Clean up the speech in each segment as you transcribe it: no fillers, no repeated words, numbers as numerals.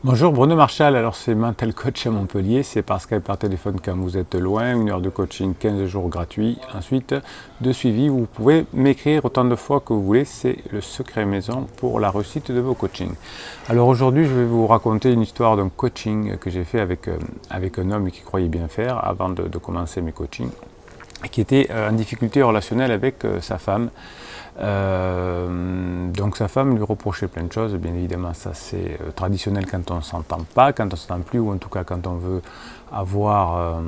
Bonjour Bruno Marchal, alors c'est Mental Coach à Montpellier, c'est par Skype par téléphone quand vous êtes loin, 1 heure de coaching, 15 jours gratuits, ensuite de suivi, vous pouvez m'écrire autant de fois que vous voulez, c'est le secret maison pour la réussite de vos coachings. Alors aujourd'hui je vais vous raconter une histoire d'un coaching que j'ai fait avec un homme qui croyait bien faire avant de commencer mes coachings, qui était en difficulté relationnelle avec sa femme. Donc sa femme lui reprochait plein de choses, bien évidemment ça c'est traditionnel quand on ne s'entend pas, quand on ne s'entend plus, ou en tout cas quand on veut avoir,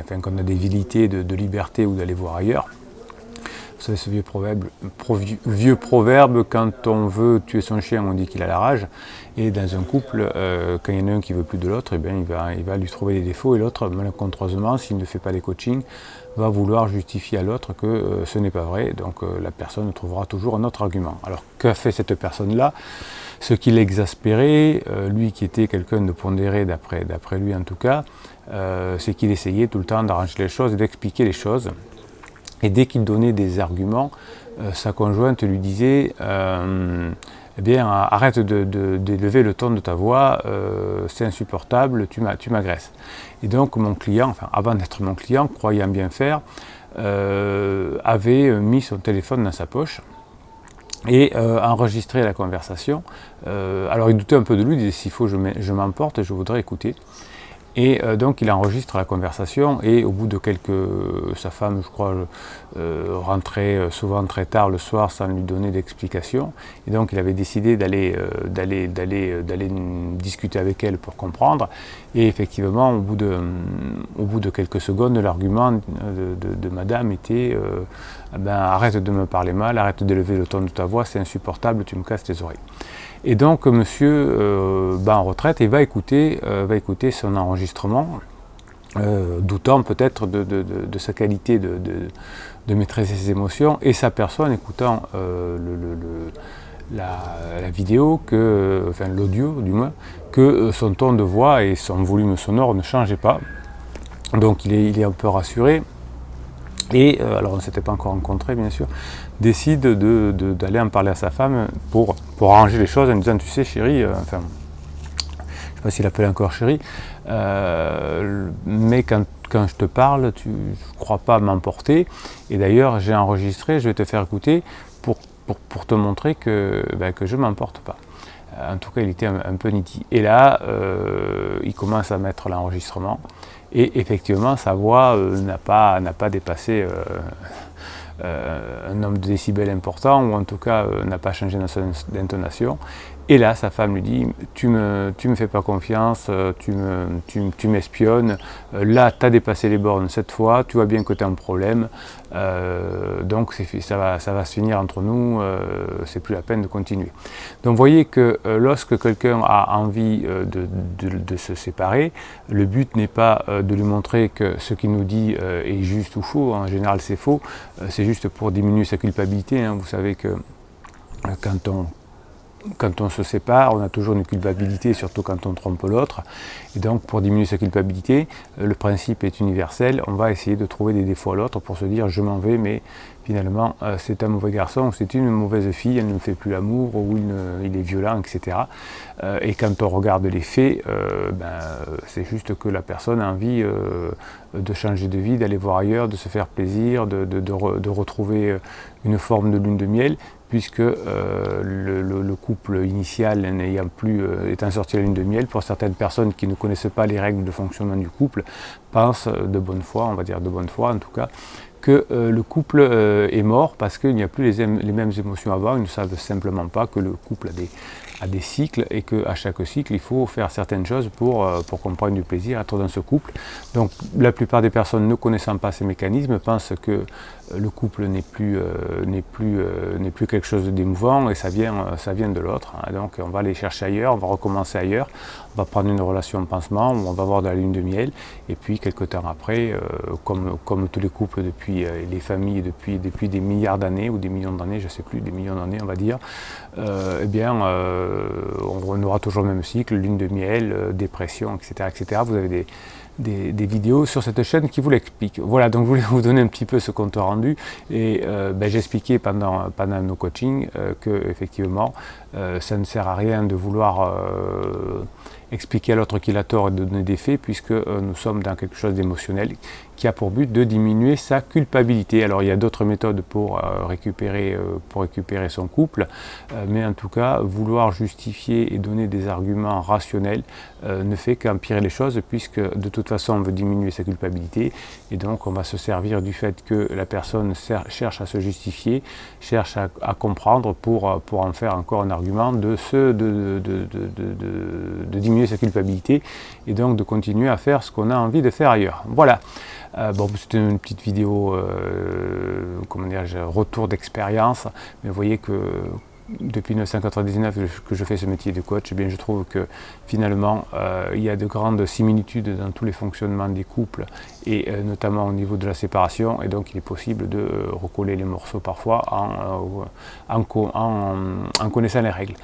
quand on a des velléités de liberté ou d'aller voir ailleurs. Vous savez ce vieux proverbe, quand on veut tuer son chien on dit qu'il a la rage, et dans un couple, quand il y en a un qui veut plus de l'autre, eh bien, il va lui trouver des défauts, et l'autre, malencontreusement, s'il ne fait pas les coachings, va vouloir justifier à l'autre que ce n'est pas vrai, donc la personne trouvera toujours un autre argument. Alors qu'a fait cette personne-là? Ce qui l'exaspérait, lui qui était quelqu'un de pondéré d'après lui en tout cas, c'est qu'il essayait tout le temps d'arranger les choses et d'expliquer les choses. Et dès qu'il donnait des arguments, sa conjointe lui disait eh bien, arrête d'élever le ton de ta voix, c'est insupportable, tu m'agresses. Et donc mon client, enfin avant d'être mon client, croyant bien faire, avait mis son téléphone dans sa poche et enregistré la conversation. Alors il doutait un peu de lui, il disait s'il faut je m'emporte, je voudrais écouter. Et donc il enregistre la conversation, et au bout de sa femme je crois rentrait souvent très tard le soir sans lui donner d'explication, et donc il avait décidé d'aller discuter avec elle pour comprendre, et effectivement au bout de quelques secondes l'argument de madame était arrête de me parler mal, arrête d'élever le ton de ta voix, c'est insupportable, tu me casses les oreilles. Et donc monsieur en retraite et va écouter son enregistrement, doutant peut-être de sa qualité de maîtriser ses émotions, et s'aperçoit en écoutant la vidéo, l'audio du moins, que son ton de voix et son volume sonore ne changeaient pas. Donc il est un peu rassuré. Et alors on ne s'était pas encore rencontrés bien sûr, décide d'aller en parler à sa femme pour arranger les choses en disant tu sais chérie, je ne sais pas s'il appelle encore chérie, mais quand je te parle, tu ne crois pas m'emporter, et d'ailleurs j'ai enregistré, je vais te faire écouter pour te montrer que je ne m'emporte pas. En tout cas, il était un peu nitty. Et là, il commence à mettre l'enregistrement. Et effectivement, sa voix n'a pas dépassé un nombre de décibels important, ou en tout cas n'a pas changé d'intonation. Et là, sa femme lui dit tu me fais pas confiance, tu m'espionnes, là tu as dépassé les bornes cette fois, tu vois bien que tu as un problème, donc ça va se finir entre nous, c'est plus la peine de continuer. Donc vous voyez que lorsque quelqu'un a envie de se séparer, le but n'est pas de lui montrer que ce qu'il nous dit est juste ou faux, en général c'est faux, c'est juste pour diminuer sa culpabilité, hein. Vous savez que quand on se sépare, on a toujours une culpabilité, surtout quand on trompe l'autre. Et donc, pour diminuer sa culpabilité, le principe est universel. On va essayer de trouver des défauts à l'autre pour se dire je m'en vais, mais finalement, c'est un mauvais garçon, ou c'est une mauvaise fille, elle ne me fait plus l'amour, ou il est violent, etc. Et quand on regarde les faits, c'est juste que la personne a envie de changer de vie, d'aller voir ailleurs, de se faire plaisir, de retrouver une forme de lune de miel, puisque le couple initial n'ayant plus étant sorti à la lune de miel, pour certaines personnes qui ne connaissent pas les règles de fonctionnement du couple, pensent de bonne foi, on va dire de bonne foi en tout cas, que le couple est mort parce qu'il n'y a plus les mêmes émotions avant. Ils ne savent simplement pas que le couple a des cycles, et qu'à chaque cycle, il faut faire certaines choses pour qu'on prenne du plaisir à être dans ce couple. Donc la plupart des personnes ne connaissant pas ces mécanismes pensent que le couple n'est plus quelque chose d'émouvant, et ça vient de l'autre. Donc on va aller chercher ailleurs, on va recommencer ailleurs, on va prendre une relation en pansement, où on va avoir de la lune de miel, et puis quelques temps après, comme tous les couples depuis les familles depuis des milliards d'années, ou des millions d'années, je ne sais plus, des millions d'années on va dire, on aura toujours le même cycle, lune de miel, dépression, etc., etc. Vous avez des vidéos sur cette chaîne qui vous l'expliquent. Voilà, donc je voulais vous donner un petit peu ce compte rendu et j'expliquais pendant nos coachings que effectivement ça ne sert à rien de vouloir expliquer à l'autre qu'il a tort et de donner des faits, puisque nous sommes dans quelque chose d'émotionnel qui a pour but de diminuer sa culpabilité. Alors il y a d'autres méthodes pour récupérer son couple, mais en tout cas vouloir justifier et donner des arguments rationnels ne fait qu'empirer les choses, puisque de toute façon on veut diminuer sa culpabilité et donc on va se servir du fait que la personne cherche à se justifier, cherche à comprendre pour en faire encore un argument de diminuer sa culpabilité et donc de continuer à faire ce qu'on a envie de faire ailleurs. Voilà. Bon, c'était une petite vidéo, comment dirais-je, retour d'expérience, mais vous voyez que depuis 1999 que je fais ce métier de coach, eh bien, je trouve que finalement il y a de grandes similitudes dans tous les fonctionnements des couples et notamment au niveau de la séparation, et donc il est possible de recoller les morceaux parfois en connaissant les règles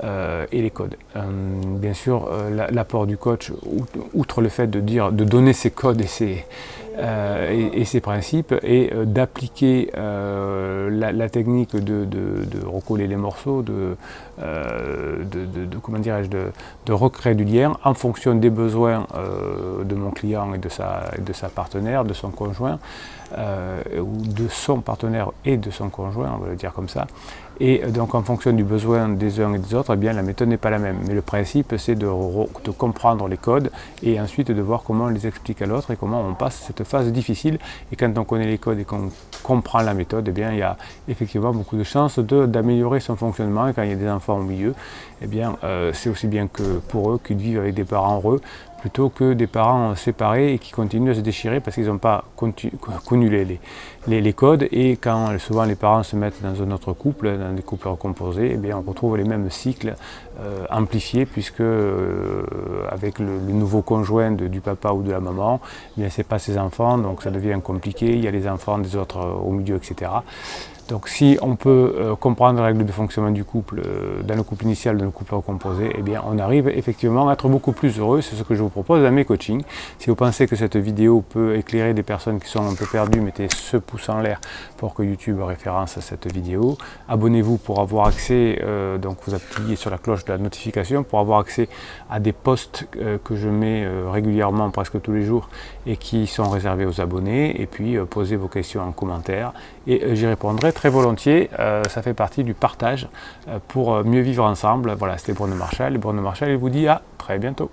et les codes. Bien sûr, l'apport du coach, outre le fait de donner ses codes et ses principes, et d'appliquer la technique de recoller les morceaux, comment dirais-je, de recréer du lien en fonction des besoins de mon client et de sa partenaire, de son conjoint, ou de son partenaire et de son conjoint, on va le dire comme ça. Et donc en fonction du besoin des uns et des autres, eh bien, la méthode n'est pas la même. Mais le principe, c'est de comprendre les codes et ensuite de voir comment on les explique à l'autre et comment on passe cette phase difficile. Et quand on connaît les codes et qu'on comprend la méthode, eh bien, il y a effectivement beaucoup de chances d'améliorer son fonctionnement. Et quand il y a des enfants au milieu, eh bien, c'est aussi bien que pour eux qu'ils vivent avec des parents heureux, plutôt que des parents séparés et qui continuent à se déchirer parce qu'ils n'ont pas connu les codes. Et quand souvent les parents se mettent dans un autre couple, dans des couples recomposés, eh bien, on retrouve les mêmes cycles amplifiés, puisque avec le nouveau conjoint du papa ou de la maman, eh bien, c'est pas ses enfants, donc ça devient compliqué, il y a les enfants des autres au milieu, etc. Donc si on peut comprendre les règles de fonctionnement du couple, dans le couple initial, dans le couple recomposé, eh bien on arrive effectivement à être beaucoup plus heureux. C'est ce que je vous propose dans mes coachings. Si vous pensez que cette vidéo peut éclairer des personnes qui sont un peu perdues, mettez ce pouce en l'air pour que YouTube référence à cette vidéo. Abonnez-vous pour avoir accès, donc vous appuyez sur la cloche de la notification pour avoir accès à des posts que je mets régulièrement, presque tous les jours, et qui sont réservés aux abonnés. Et puis posez vos questions en commentaire et j'y répondrai très volontiers. Ça fait partie du partage pour mieux vivre ensemble. Voilà, c'était Bruno Marchal. Et Bruno Marchal, il vous dit à très bientôt.